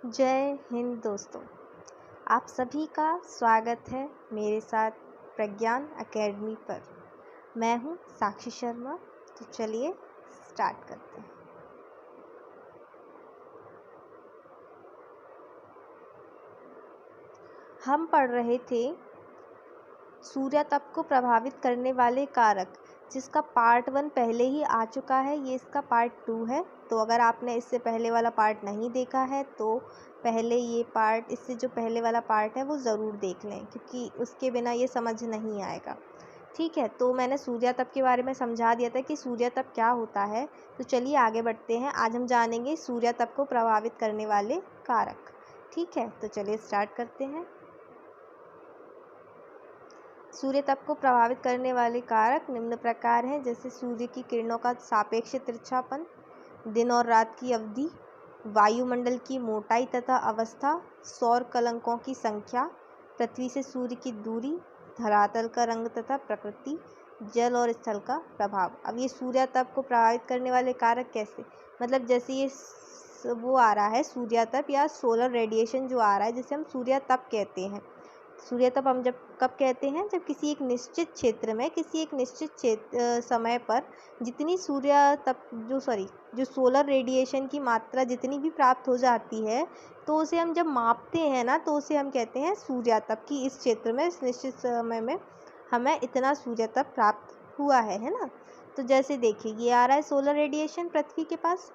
जय हिंद दोस्तों। आप सभी का स्वागत है मेरे साथ प्रज्ञान एकेडमी पर। मैं हूँ साक्षी शर्मा। तो चलिए स्टार्ट करते हैं। हम पढ़ रहे थे सूर्यताप को प्रभावित करने वाले कारक, जिसका पार्ट 1 पहले ही आ चुका है। ये इसका पार्ट 2 है। तो अगर आपने इससे पहले वाला पार्ट नहीं देखा है तो पहले ये पार्ट, इससे जो पहले वाला पार्ट है वो ज़रूर देख लें, क्योंकि उसके बिना ये समझ नहीं आएगा। ठीक है, तो मैंने सूर्यताप के बारे में समझा दिया था कि सूर्यताप क्या होता है। तो चलिए आगे बढ़ते हैं। आज हम जानेंगे सूर्यताप को प्रभावित करने वाले कारक। ठीक है, तो चलिए स्टार्ट करते हैं। सूर्यताप को प्रभावित करने वाले कारक निम्न प्रकार हैं, जैसे सूर्य की किरणों का सापेक्ष तिरछापन, दिन और रात की अवधि, वायुमंडल की मोटाई तथा अवस्था, सौर कलंकों की संख्या, पृथ्वी से सूर्य की दूरी, धरातल का रंग तथा प्रकृति, जल और स्थल का प्रभाव। अब ये सूर्यताप को प्रभावित करने वाले कारक कैसे, मतलब जैसे ये वो आ रहा है सूर्यताप या सोलर रेडिएशन जो आ रहा है, जिसे हम सूर्यताप कहते हैं। सूर्यताप हम जब कब कहते हैं, जब किसी एक निश्चित क्षेत्र में किसी एक निश्चित समय पर जितनी जो सोलर रेडिएशन की मात्रा जितनी भी प्राप्त हो जाती है, तो उसे हम जब मापते हैं ना, तो उसे हम कहते हैं सूर्यताप की इस क्षेत्र में इस निश्चित समय में हमें इतना सूर्यताप प्राप्त हुआ है ना। तो जैसे देखिए ये आ रहा है सोलर रेडिएशन पृथ्वी के पास।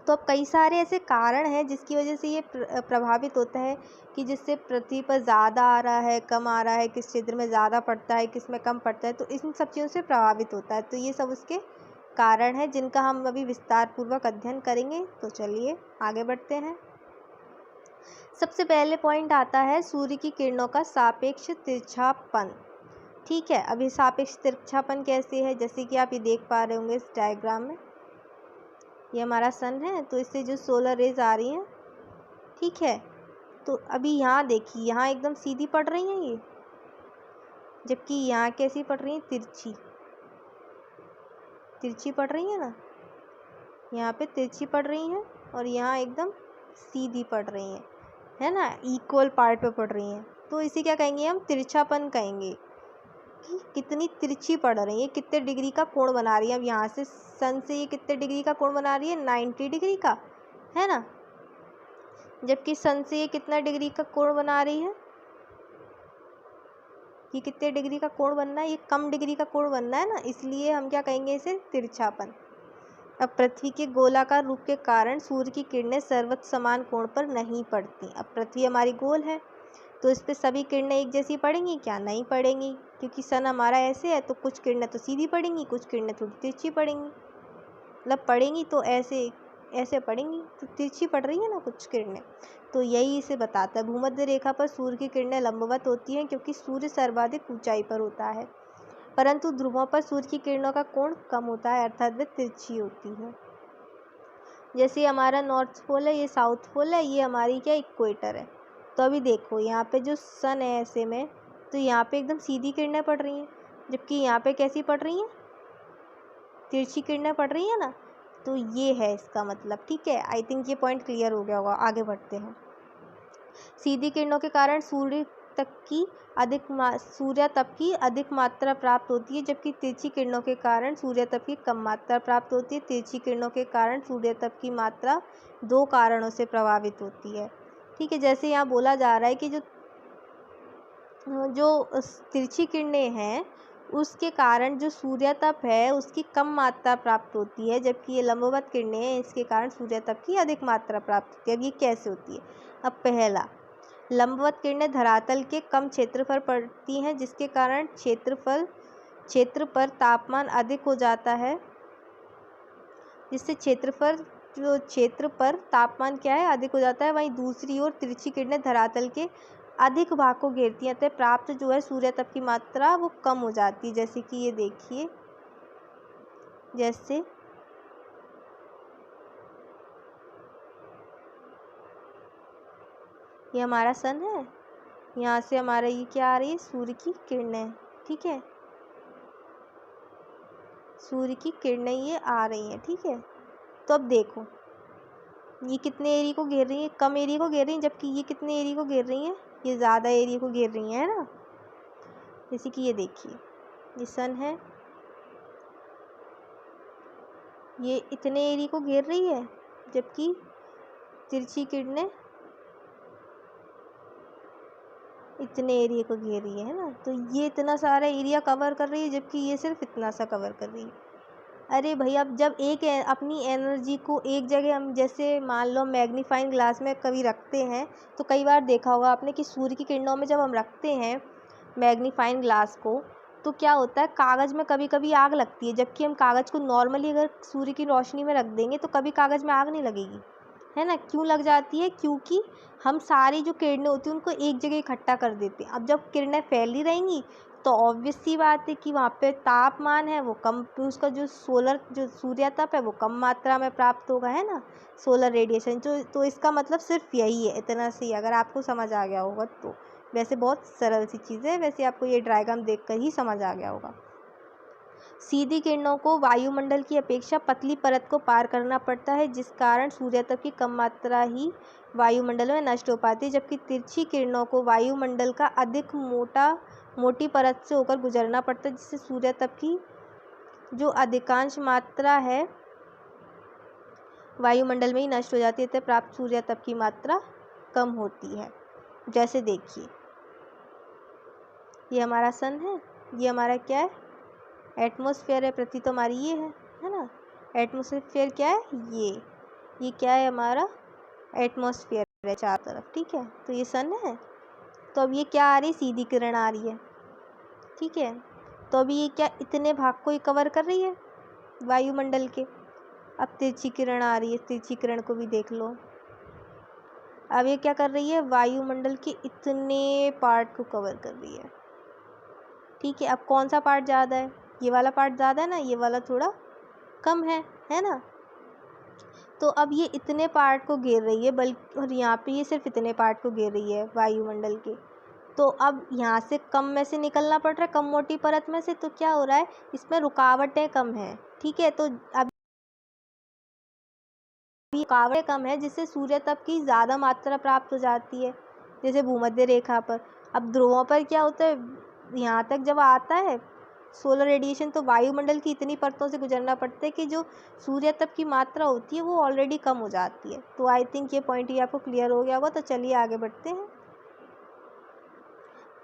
तो अब कई सारे ऐसे कारण हैं जिसकी वजह से ये प्रभावित होता है, कि जिससे पृथ्वी पर ज़्यादा आ रहा है, कम आ रहा है, किस क्षेत्र में ज़्यादा पड़ता है, किस में कम पड़ता है, तो इन सब चीज़ों से प्रभावित होता है। तो ये सब उसके कारण हैं जिनका हम अभी विस्तार पूर्वक अध्ययन करेंगे। तो चलिए आगे बढ़ते हैं। सबसे पहले पॉइंट आता है सूर्य की किरणों का सापेक्ष तिरछापन। ठीक है, अभी सापेक्ष तिरछापन कैसे है, जैसे कि आप ये देख पा रहे होंगे इस डायग्राम में, ये हमारा सन है, तो इससे जो सोलर रेज आ रही हैं, ठीक है, तो अभी यहाँ देखिए, यहाँ एकदम सीधी पड़ रही हैं ये, जबकि यहाँ कैसी पड़ रही हैं, तिरछी तिरछी पड़ रही है ना, यहाँ पे तिरछी पड़ रही हैं और यहाँ एकदम सीधी पड़ रही हैं, है ना, इक्वल पार्ट पे पड़ रही हैं। तो इसे क्या कहेंगे, हम तिरछापन कहेंगे, कि कितनी तिरछी पड़ रही है, कितने डिग्री का कोण बना रही है। अब यहाँ से सन से ये कितने डिग्री का कोण बना रही है, 90 डिग्री का, है ना, जबकि सन से ये कितना डिग्री का कोण बना रही है, ये कितने डिग्री का कोण बनना है, ये कम डिग्री का कोण बनना है ना, इसलिए हम क्या कहेंगे, इसे तिरछापन। अब पृथ्वी के गोलाकार रूप के कारण सूर्य की किरणें सर्वत्र समान कोण पर नहीं पड़ती। अब पृथ्वी हमारी गोल है, तो इस पर सभी किरणें एक जैसी पड़ेंगी क्या, नहीं पड़ेंगी, क्योंकि सन हमारा ऐसे है, तो कुछ किरणें तो सीधी पड़ेंगी, कुछ किरणें थोड़ी तिरछी पड़ेंगी, मतलब पड़ेंगी तो ऐसे ऐसे पड़ेंगी, तो तिरछी पड़ रही है ना कुछ किरणें। तो यही इसे बताता है। भूमध्य रेखा पर सूर्य की किरणें लंबवत होती हैं, क्योंकि सूर्य सर्वाधिक ऊंचाई पर होता है, परंतु ध्रुवों पर सूर्य की किरणों का कोण कम होता है, अर्थात वे तिरछी होती है। जैसे हमारा नॉर्थ पोल है, ये साउथ पोल है, ये हमारी क्या इक्वेटर है। तो अभी देखो यहाँ पे जो सन है ऐसे में, तो यहाँ पे एकदम सीधी किरणें पड़ रही हैं, जबकि यहाँ पे कैसी पड़ रही हैं, तिरछी किरणें पड़ रही है ना। तो ये है इसका मतलब। ठीक है, आई थिंक ये पॉइंट क्लियर हो गया होगा। आगे बढ़ते हैं। सीधी किरणों के कारण सूर्यताप की अधिक मात्रा प्राप्त होती है, जबकि तिरछी किरणों के कारण सूर्यताप की कम मात्रा प्राप्त होती है। तिरछी किरणों के कारण सूर्यताप की मात्रा 2 कारणों से प्रभावित होती है। ठीक है, जैसे यहाँ बोला जा रहा है कि जो तिरछी किरणें हैं उसके कारण जो सूर्यताप है उसकी कम मात्रा प्राप्त होती है, जबकि ये लंबवत किरणें हैं इसके कारण सूर्यताप की अधिक मात्रा प्राप्त होती है। अब ये कैसे होती है। अब पहला, लंबवत किरणें धरातल के कम क्षेत्र पर पड़ती हैं, जिसके कारण क्षेत्र पर तापमान अधिक हो जाता है, जिससे क्षेत्र पर तापमान क्या है, अधिक हो जाता है। वहीं दूसरी ओर तिरछी किरणें धरातल के अधिक भाग को घेरती हैं, अतः प्राप्त जो है सूर्यताप की मात्रा वो कम हो जाती है। जैसे कि ये देखिए, जैसे ये हमारा सन है, यहाँ से हमारा ये क्या आ रही है, सूर्य की किरणें। ठीक है, सूर्य की किरणें ये आ रही हैं। ठीक है, तो अब देखो ये कितने एरिया को घेर रही है? कम एरिया को घेर रही है, जबकि ये कितने एरिया को घेर रही हैं? ये ज़्यादा एरिया को घेर रही हैं, है ना। जैसे कि ये देखिए, ये सन है, ये इतने एरिया को घेर रही है, जबकि तिरछी किरणें इतने एरिया को घेर रही है ना। तो ये इतना सारा एरिया कवर कर रही है, जबकि ये सिर्फ इतना सा कवर कर रही है। अरे भैया, अब जब अपनी एनर्जी को एक जगह हम, जैसे मान लो मैग्नीफाइंग ग्लास में कभी रखते हैं, तो कई बार देखा होगा आपने कि सूर्य की किरणों में जब हम रखते हैं मैग्नीफाइंग ग्लास को, तो क्या होता है, कागज़ में कभी कभी आग लगती है, जबकि हम कागज़ को नॉर्मली अगर सूर्य की रोशनी में रख देंगे तो कभी कागज़ में आग नहीं लगेगी, है ना। क्यों लग जाती है? क्योंकि हम सारी जो किरणें होती हैं उनको एक जगह इकट्ठा कर देते हैं। अब जब किरणें फैली रहेंगी तो ऑब्वियस सी बात है कि वहाँ पे तापमान है वो कम, उसका जो सूर्य तप है वो कम मात्रा में प्राप्त होगा, है ना, सोलर रेडिएशन जो। तो इसका मतलब सिर्फ यही है, इतना सी, अगर आपको समझ आ गया होगा तो। वैसे बहुत सरल सी चीज़ है, वैसे आपको ये डायग्राम देखकर ही समझ आ गया होगा। सीधी किरणों को वायुमंडल की अपेक्षा पतली परत को पार करना पड़ता है, जिस कारण सूर्यतप की कम मात्रा ही वायुमंडल में नष्ट हो पाती है, जबकि तिरछी किरणों को वायुमंडल का अधिक मोटी परत से होकर गुजरना पड़ता है, जिससे सूर्यतप की जो अधिकांश मात्रा है वायुमंडल में ही नष्ट हो जाती है, तब प्राप्त सूर्यतप की मात्रा कम होती है। जैसे देखिए, ये हमारा सन है, ये हमारा क्या है, एटमॉस्फेयर है। पृथ्वी तो हमारी ये है ना। एटमॉस्फेयर क्या है, ये क्या है, हमारा एटमॉस्फेयर है चारों तरफ, ठीक है। तो ये सन है। तो अब ये क्या आ रही, सीधी किरण आ रही है, ठीक है। तो अभी ये क्या, इतने भाग को ही कवर कर रही है वायुमंडल के। अब तिरछी किरण आ रही है, तिरछी किरण को भी देख लो। अब ये क्या कर रही है, वायुमंडल के इतने पार्ट को कवर कर रही है, ठीक है। अब कौन सा पार्ट ज़्यादा है, ये वाला पार्ट ज़्यादा है ना, ये वाला थोड़ा कम है ना। तो अब ये इतने पार्ट को घेर रही है, बल्कि और यहाँ पे ये सिर्फ इतने पार्ट को घेर रही है वायुमंडल के। तो अब यहाँ से कम में से निकलना पड़ रहा है, कम मोटी परत में से। तो क्या हो रहा है, इसमें रुकावटें कम हैं, ठीक है। तो अब रुकावटें कम है, जिससे सूर्यतप की ज़्यादा मात्रा प्राप्त हो जाती है, जैसे भूमध्य रेखा पर। अब ध्रुवों पर क्या होता है, यहाँ तक जब आता है सोलर रेडिएशन, तो वायुमंडल की इतनी परतों से गुजरना पड़ता है कि जो सूर्यतप की मात्रा होती है वो ऑलरेडी कम हो जाती है। तो आई थिंक ये पॉइंट ही आपको क्लियर हो गया होगा। तो चलिए आगे बढ़ते हैं।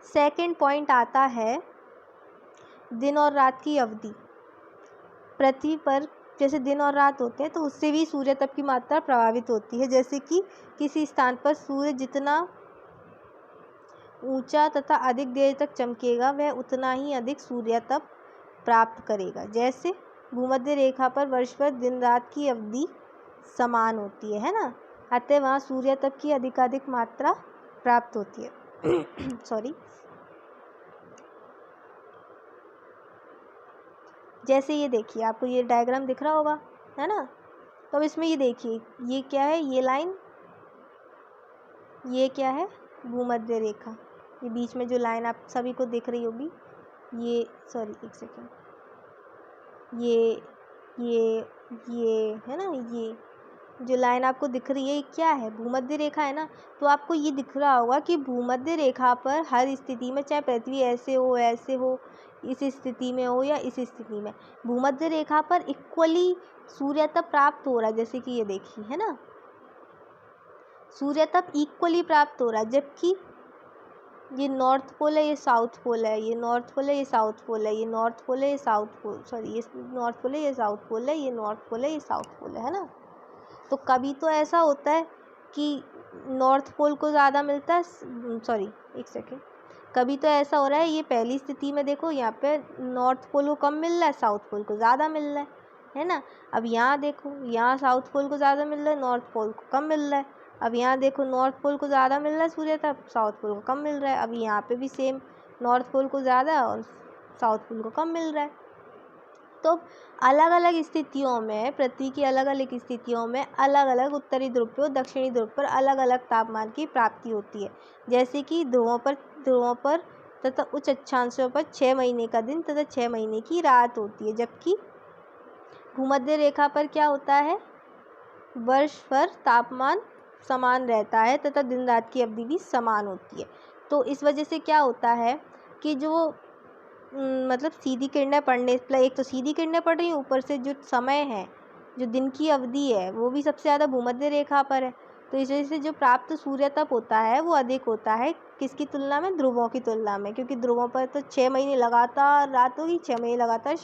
सेकंड पॉइंट आता है दिन और रात की अवधि। पृथ्वी पर जैसे दिन और रात होते हैं, तो उससे भी सूर्यतप की मात्रा प्रभावित होती है। जैसे कि किसी स्थान पर सूर्य जितना ऊंचा तथा अधिक देर तक चमकेगा, वह उतना ही अधिक सूर्यतप प्राप्त करेगा। जैसे भूमध्य रेखा पर वर्ष भर दिन रात की अवधि समान होती है ना, अतः वहाँ सूर्यतप की अधिकाधिक मात्रा प्राप्त होती है। सॉरी। जैसे ये देखिए, आपको ये डायग्राम दिख रहा होगा, है ना। तो अब इसमें ये देखिए, ये क्या है, ये लाइन, ये क्या है, भूमध्य रेखा। ये बीच में जो लाइन आप सभी को दिख रही होगी, ये, सॉरी एक सेकेंड, ये है ना, ये जो लाइन आपको दिख रही है, ये क्या है, भूमध्य रेखा है ना। तो आपको ये दिख रहा होगा कि भूमध्य रेखा पर हर स्थिति में, चाहे पृथ्वी ऐसे हो, इस स्थिति में हो या इस स्थिति में, भूमध्य रेखा पर इक्वली सूर्यतप प्राप्त हो रहा है। जैसे कि ये देखिए, है ना, सूर्यतप इक्वली प्राप्त हो रहा है। जबकि ये नॉर्थ पोल है, ये साउथ पोल है, ये नॉर्थ पोल है, ये साउथ पोल है, ये नॉर्थ पोल है, ये साउथ पोल, सॉरी, ये नॉर्थ पोल है, ये साउथ पोल है, ये नॉर्थ पोल है, ये साउथ पोल है ना। तो कभी तो ऐसा होता है कि नॉर्थ पोल को ज़्यादा मिलता है, सॉरी एक सेकेंड, कभी तो ऐसा हो रहा है, ये पहली स्थिति में देखो, यहाँ पे नॉर्थ पोल को कम मिल रहा है, साउथ पोल को ज़्यादा मिल रहा है ना। अब यहाँ देखो, यहाँ साउथ पोल को ज़्यादा मिल रहा है, नॉर्थ पोल को कम मिल रहा है। अब यहाँ देखो, नॉर्थ पोल को ज़्यादा मिल रहा है सूर्यतप, साउथ पोल को कम मिल रहा है। अब यहाँ पे भी सेम, नॉर्थ पोल को ज़्यादा और साउथ पोल को कम मिल रहा है। तो अलग अलग स्थितियों में, पृथ्वी की अलग अलग स्थितियों में अलग अलग उत्तरी ध्रुव पर और दक्षिणी ध्रुव पर अलग अलग तापमान की प्राप्ति होती है। जैसे कि ध्रुवों पर तथा उच्च अक्षांशों पर 6 महीने का दिन तथा 6 महीने की रात होती है। जबकि भूमध्य रेखा पर क्या होता है, वर्ष भर तापमान समान रहता है तथा दिन रात की अवधि भी समान होती है। तो इस वजह से क्या होता है कि जो मतलब सीधी किरणें पड़ने, एक तो सीधी किरणें पड़ रही हैं, ऊपर से जो समय है, जो दिन की अवधि है, वो भी सबसे ज़्यादा भूमध्य रेखा पर है। तो इस वजह से जो प्राप्त सूर्य तप होता है वो अधिक होता है, किसकी तुलना में? ध्रुवों की तुलना में, क्योंकि ध्रुवों पर तो 6 महीने लगातार रात होगी, 6 महीने लगातार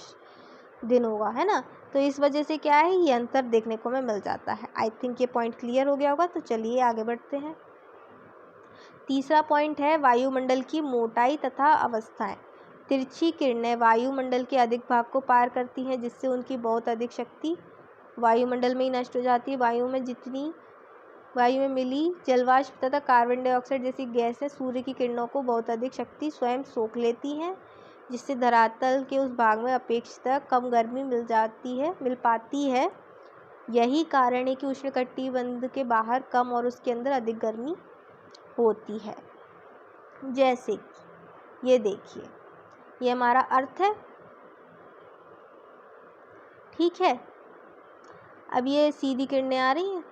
दिन होगा, है ना। तो इस वजह से क्या है, ये अंतर देखने को हमें मिल जाता है। आई थिंक ये पॉइंट क्लियर हो गया होगा। तो चलिए आगे बढ़ते हैं। तीसरा पॉइंट है वायुमंडल की मोटाई तथा अवस्थाएं। तिरछी किरणें वायुमंडल के अधिक भाग को पार करती हैं, जिससे उनकी बहुत अधिक शक्ति वायुमंडल में ही नष्ट हो जाती है। वायु में मिली जलवाष्प तथा कार्बन डाइऑक्साइड जैसी गैसें सूर्य की किरणों को बहुत अधिक शक्ति स्वयं सोख लेती हैं, जिससे धरातल के उस भाग में अपेक्षाकृत कम गर्मी मिल पाती है। यही कारण है कि उष्णकटिबंध के बाहर कम और उसके अंदर अधिक गर्मी होती है। जैसे ये देखिए, ये हमारा अर्थ है, ठीक है। अब ये सीधी किरणें आ रही हैं,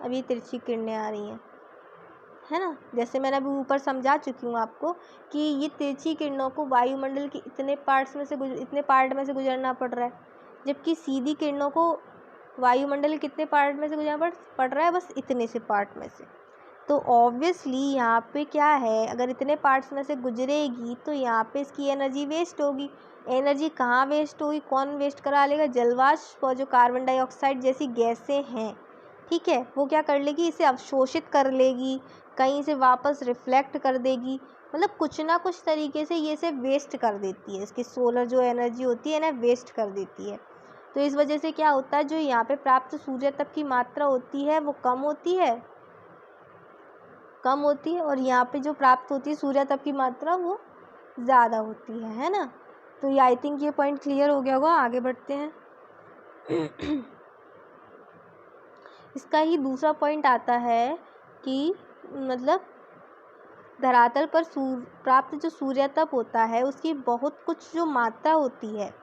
अब ये तिरछी किरणें आ रही हैं, है ना। जैसे मैंने अभी ऊपर समझा चुकी हूँ आपको कि ये तिरछी किरणों को वायुमंडल के इतने पार्ट में से गुजरना पड़ रहा है, जबकि सीधी किरणों को वायुमंडल के कितने पार्ट में से गुजरना पड़ रहा है? बस इतने से पार्ट में से। तो ऑब्वियसली यहाँ पे क्या है, अगर इतने पार्ट्स में से गुजरेगी तो यहाँ पे इसकी एनर्जी वेस्ट होगी। एनर्जी कहाँ वेस्ट होगी? कौन वेस्ट करा लेगा? जलवाष्प और जो कार्बन डाइऑक्साइड जैसी गैसें हैं, ठीक है, वो क्या कर लेगी? इसे अवशोषित कर लेगी, कहीं से वापस रिफ्लेक्ट कर देगी, मतलब कुछ ना कुछ तरीके से ये इसे वेस्ट कर देती है। इसकी सोलर जो एनर्जी होती है ना, वेस्ट कर देती है। तो इस वजह से क्या होता है, जो यहाँ पे प्राप्त सूर्य तप की मात्रा होती है वो कम होती है, और यहाँ पे जो प्राप्त होती है सूर्य तप की मात्रा वो ज़्यादा होती है ना। तो ये आई थिंक ये पॉइंट क्लियर हो गया होगा। आगे बढ़ते हैं। इसका ही दूसरा पॉइंट आता है कि मतलब धरातल पर प्राप्त जो सूर्य तप होता है उसकी बहुत कुछ जो मात्रा होती है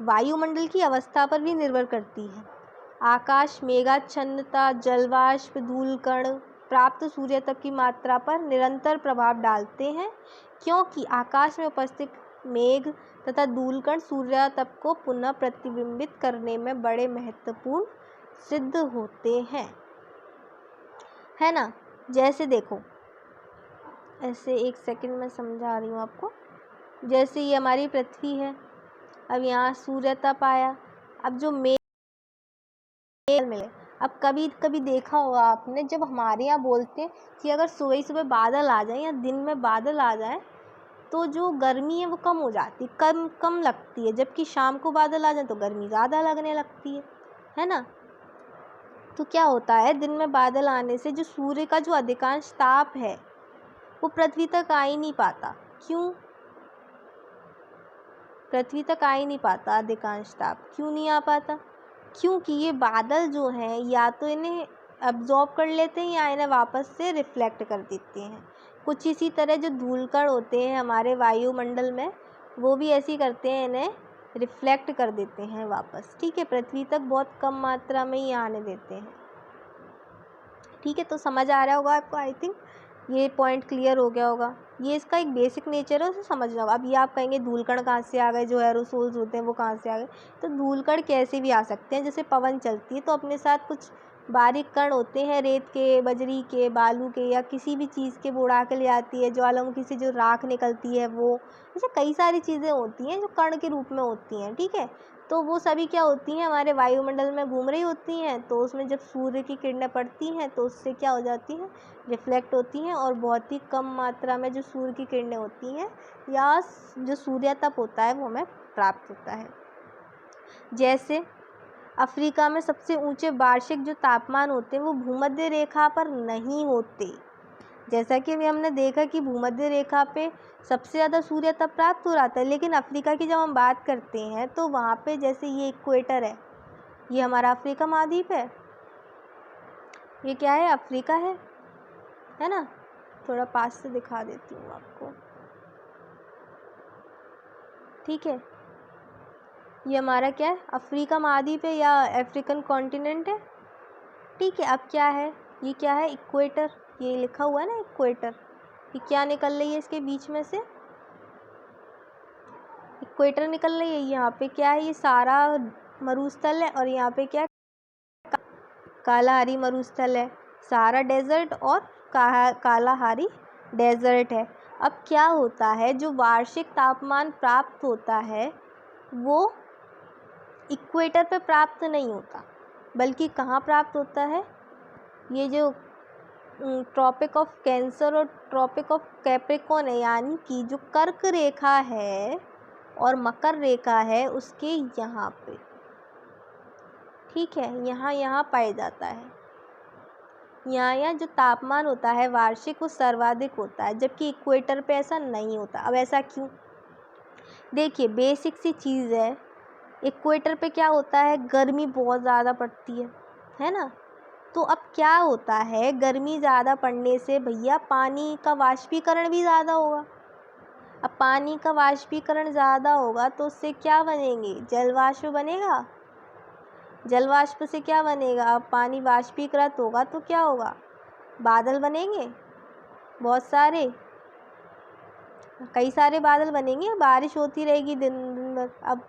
वायुमंडल की अवस्था पर भी निर्भर करती है। आकाश मेघाच्छन्नता, जलवाष्प, धूलकण प्राप्त सूर्य तप की मात्रा पर निरंतर प्रभाव डालते हैं, क्योंकि आकाश में उपस्थित मेघ तथा धूलकण सूर्य तप को पुनः प्रतिबिंबित करने में बड़े महत्वपूर्ण सिद्ध होते हैं, है ना। जैसे देखो, ऐसे एक सेकंड में समझा रही हूँ आपको। जैसे ये हमारी पृथ्वी है, अब यहाँ सूर्य तप आया, अब जो मेघ मिले, अब कभी कभी देखा होगा आपने, जब हमारे यहाँ बोलते हैं कि अगर सुबह सुबह बादल आ जाए या दिन में बादल आ जाए तो जो गर्मी है वो कम हो जाती, कम लगती है, जबकि शाम को बादल आ जाए तो गर्मी ज़्यादा लगने लगती है ना। तो क्या होता है, दिन में बादल आने से जो सूर्य का जो अधिकांश ताप है वो पृथ्वी तक आ ही नहीं पाता। क्यों? पृथ्वी तक आ ही नहीं पाता अधिकांश ताप। क्यों नहीं आ पाता? क्योंकि ये बादल जो हैं या तो इन्हें अब्जॉर्ब कर लेते हैं या इन्हें वापस से रिफ्लेक्ट कर देते हैं। कुछ इसी तरह जो धूलकण होते हैं हमारे वायुमंडल में, वो भी ऐसे करते हैं, इन्हें रिफ्लेक्ट कर देते हैं वापस, ठीक है, पृथ्वी तक बहुत कम मात्रा में ही आने देते हैं, ठीक है। तो समझ आ रहा होगा आपको, आई थिंक ये पॉइंट क्लियर हो गया होगा। ये इसका एक बेसिक नेचर है, उसे समझना होगा। अब ये आप कहेंगे धूलकण कहाँ से आ गए, जो एरोसोल्स होते हैं वो कहाँ से आ गए? तो धूलकण कैसे भी आ सकते हैं, जैसे पवन चलती है तो अपने साथ कुछ बारीक कण होते हैं, रेत के, बजरी के, बालू के या किसी भी चीज़ के, वो उड़ा के ले आती है। ज्वालामुखी से जो राख निकलती है वो, ऐसे कई सारी चीज़ें होती हैं जो कण के रूप में होती हैं, ठीक है। तो वो सभी क्या होती हैं, हमारे वायुमंडल में घूम रही होती हैं। तो उसमें जब सूर्य की किरणें पड़ती हैं तो उससे क्या हो जाती हैं, रिफ्लेक्ट होती हैं, और बहुत ही कम मात्रा में जो सूर्य की किरणें होती हैं या जो सूर्य तप होता है वो हमें प्राप्त होता है। जैसे अफ्रीका में सबसे ऊंचे वार्षिक जो तापमान होते हैं वो भूमध्य रेखा पर नहीं होते। जैसा कि अभी हमने देखा कि भूमध्य रेखा पे सबसे ज़्यादा सूर्य तप प्राप्त हो रहा था, लेकिन अफ्रीका की जब हम बात करते हैं तो वहाँ पे जैसे ये इक्वेटर है, ये हमारा अफ्रीका महाद्वीप है, ये क्या है, अफ्रीका है ना। थोड़ा पास से दिखा देती हूँ आपको, ठीक है। ये हमारा क्या है, अफ्रीका महाद्वीप है या अफ्रीकन कॉन्टिनेंट है, ठीक है, अब क्या है, ये क्या है, इक्वेटर, ये लिखा हुआ है ना इक्वेटर, ये क्या निकल रही है इसके बीच में से, इक्वेटर निकल रही है। यहाँ पे क्या है, ये सारा मरुस्थल है और यहाँ पे क्या है, कालाहारी मरुस्थल है, सारा डेजर्ट और कालाहारी डेजर्ट है। अब क्या होता है, जो वार्षिक तापमान प्राप्त होता है वो इक्वेटर पे प्राप्त नहीं होता, बल्कि कहाँ प्राप्त होता है, ये जो ट्रॉपिक ऑफ कैंसर और ट्रॉपिक ऑफ कैप्रिकॉर्न है, यानी कि जो कर्क रेखा है और मकर रेखा है उसके यहाँ पे, ठीक है, यहाँ पाया जाता है। यहाँ जो तापमान होता है वार्षिक वो सर्वाधिक होता है, जबकि इक्वेटर पे ऐसा नहीं होता। अब ऐसा क्यों, देखिए बेसिक सी चीज़ है, इक्वेटर पे क्या होता है, गर्मी बहुत ज़्यादा पड़ती है ना। तो अब क्या होता है, गर्मी ज़्यादा पड़ने से भैया पानी का वाष्पीकरण भी ज़्यादा होगा। अब पानी का वाष्पीकरण ज़्यादा होगा तो उससे क्या बनेंगे, जलवाष्प बनेगा। जलवाष्प से क्या बनेगा, अब पानी वाष्पीकृत होगा तो क्या होगा, बादल बनेंगे, बहुत सारे, कई सारे बादल बनेंगे, बारिश होती रहेगी दिन भर। अब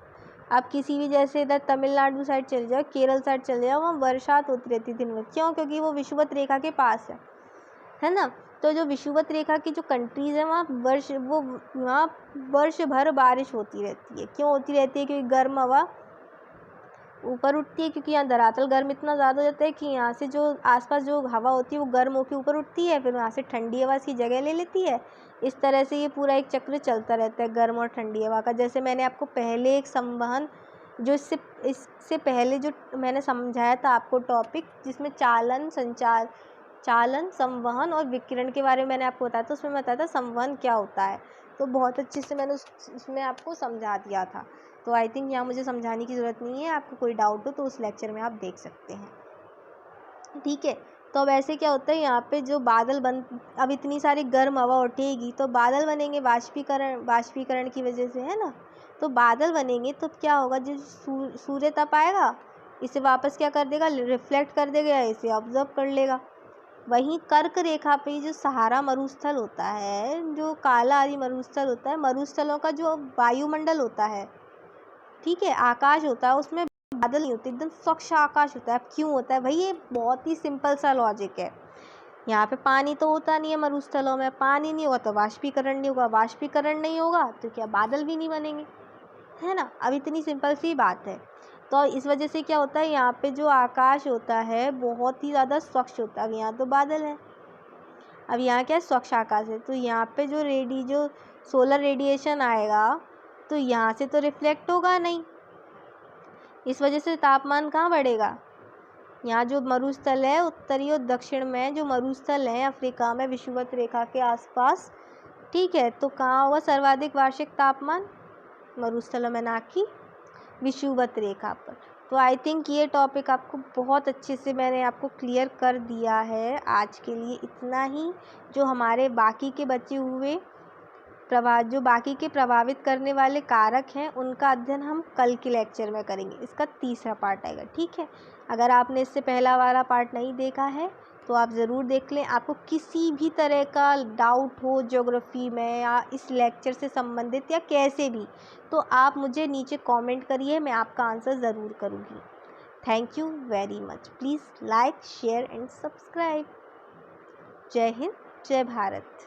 आप किसी भी, जैसे इधर तमिलनाडु साइड चले जाओ, केरल साइड चले जाओ, वहाँ बरसात होती रहती है दिन भर। क्यों, क्योंकि वो विषुवत रेखा के पास है ना। तो जो विषुवत रेखा की जो कंट्रीज़ हैं वहाँ वर्ष भर बारिश होती रहती है। क्यों होती रहती है, क्योंकि गर्म हवा ऊपर उठती है, क्योंकि यहाँ धरातल गर्म इतना ज़्यादा हो जाता है कि यहाँ से जो आसपास जो हवा होती है वो गर्म होकर ऊपर उठती है, फिर वहाँ से ठंडी हवा इसकी जगह ले लेती है। इस तरह से ये पूरा एक चक्र चलता रहता है गर्म और ठंडी हवा का। जैसे मैंने आपको पहले एक संवहन, जो इससे पहले जो मैंने समझाया था आपको टॉपिक, जिसमें चालन, संवहन और विकिरण के बारे में मैंने आपको बताया था, उसमें बताया था संवहन क्या होता है। तो बहुत अच्छे से मैंने उसमें आपको समझा दिया था। तो आई थिंक यहाँ मुझे समझाने की ज़रूरत नहीं है। आपको कोई डाउट हो तो उस लेक्चर में आप देख सकते हैं, ठीक है। तो अब ऐसे क्या होता है, यहाँ पे जो बादल अब इतनी सारी गर्म हवा उठेगी तो बादल बनेंगे, वाष्पीकरण की वजह से, है ना। तो बादल बनेंगे तो क्या होगा, जो सूर्य तप आएगा इसे वापस क्या कर देगा, रिफ्लेक्ट कर देगा, इसे ऑब्जर्व कर लेगा। वहीं कर्क रेखा पे जो सहारा मरुस्थल होता है, जो कालाहारी मरुस्थल होता है, मरुस्थलों का जो वायुमंडल होता है, ठीक है, आकाश होता है, उसमें बादल नहीं होते, एकदम स्वच्छ आकाश होता है। अब क्यों होता है भाई, ये बहुत ही सिंपल सा लॉजिक है। यहाँ पे पानी तो होता नहीं है, मरुस्थलों में पानी नहीं होगा तो वाष्पीकरण नहीं होगा, वाष्पीकरण नहीं होगा तो क्या बादल भी नहीं बनेंगे, है ना। अब इतनी सिंपल सी बात है। तो इस वजह से क्या होता है, यहाँ पे जो आकाश होता है बहुत ही ज़्यादा स्वच्छ होता है। अब यहाँ तो बादल है, अब यहाँ क्या है, स्वच्छ आकाश है, तो यहाँ पे जो सोलर रेडिएशन आएगा तो यहाँ से तो रिफ्लेक्ट होगा नहीं। इस वजह से तापमान कहाँ बढ़ेगा, यहाँ जो मरुस्थल है, उत्तरी और दक्षिण में जो मरुस्थल हैं अफ्रीका में विषुवत रेखा के आसपास, ठीक है, तो कहाँ होगा सर्वाधिक वार्षिक तापमान, मरुस्थलों में, ना कि विषुवत रेखा पर। तो आई थिंक ये टॉपिक आपको बहुत अच्छे से मैंने आपको क्लियर कर दिया है। आज के लिए इतना ही। जो हमारे बाकी के बचे हुए जो बाकी के प्रभावित करने वाले कारक हैं उनका अध्ययन हम कल के लेक्चर में करेंगे। इसका तीसरा पार्ट आएगा, ठीक है। अगर आपने इससे पहला वाला पार्ट नहीं देखा है तो आप ज़रूर देख लें। आपको किसी भी तरह का डाउट हो ज्योग्राफी में या इस लेक्चर से संबंधित या कैसे भी, तो आप मुझे नीचे कमेंट करिए, मैं आपका आंसर ज़रूर करूँगी। Thank you very much. Please like, share and subscribe. जय हिंद, जय भारत।